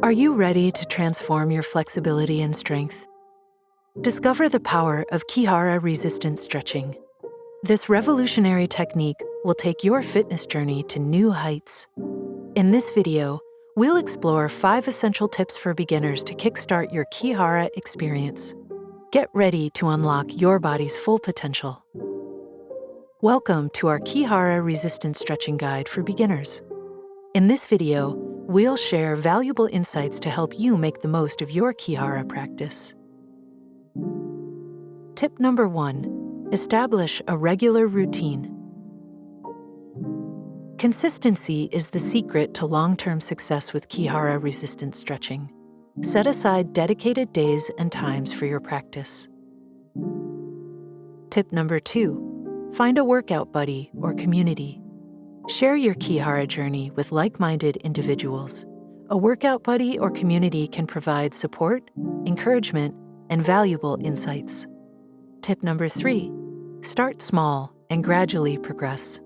Are you ready to transform your flexibility and strength? Discover the power of Ki-Hara resistance stretching. This revolutionary technique will take your fitness journey to new heights. In this video, we'll explore 5 essential tips for beginners to kickstart your Ki-Hara experience. Get ready to unlock your body's full potential. Welcome to our Ki-Hara resistance stretching guide for beginners. In this video, we'll share valuable insights to help you make the most of your Ki-Hara practice. Tip number 1, establish a regular routine. Consistency is the secret to long-term success with Ki-Hara resistance stretching. Set aside dedicated days and times for your practice. Tip number 2, find a workout buddy or community. Share your Ki-Hara journey with like-minded individuals. A workout buddy or community can provide support, encouragement, and valuable insights. Tip number 3, start small and gradually progress.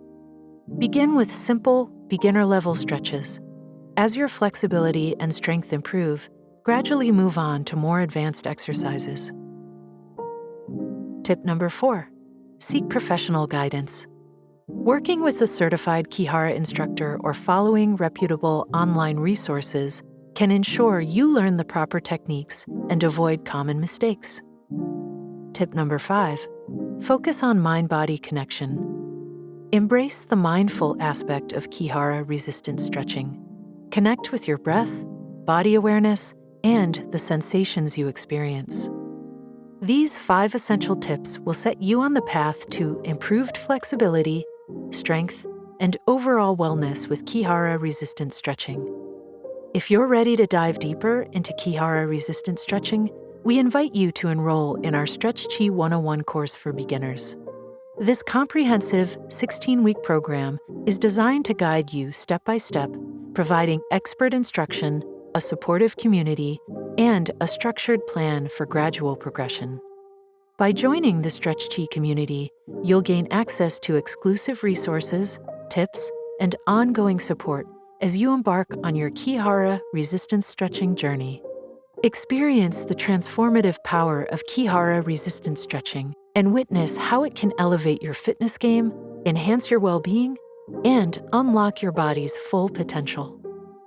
Begin with simple, beginner-level stretches. As your flexibility and strength improve, gradually move on to more advanced exercises. Tip number 4, seek professional guidance. Working with a certified Ki-Hara instructor or following reputable online resources can ensure you learn the proper techniques and avoid common mistakes. Tip number 5, focus on mind-body connection. Embrace the mindful aspect of Ki-Hara resistance stretching. Connect with your breath, body awareness, and the sensations you experience. These 5 essential tips will set you on the path to improved flexibility, strength, and overall wellness with Ki-Hara resistance stretching. If you're ready to dive deeper into Ki-Hara resistance stretching, we invite you to enroll in our Stretch Chi 101 course for beginners. This comprehensive 16-week program is designed to guide you step by step, providing expert instruction, a supportive community, and a structured plan for gradual progression. By joining the Stretch Chi community, you'll gain access to exclusive resources, tips, and ongoing support as you embark on your Ki-Hara resistance stretching journey. Experience the transformative power of Ki-Hara resistance stretching and witness how it can elevate your fitness game, enhance your well-being, and unlock your body's full potential.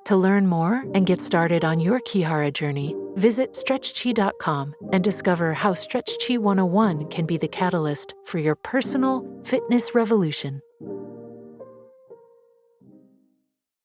To learn more and get started on your Ki-Hara journey, visit stretchchi.com and discover how Stretch Chi 101 can be the catalyst for your personal fitness revolution.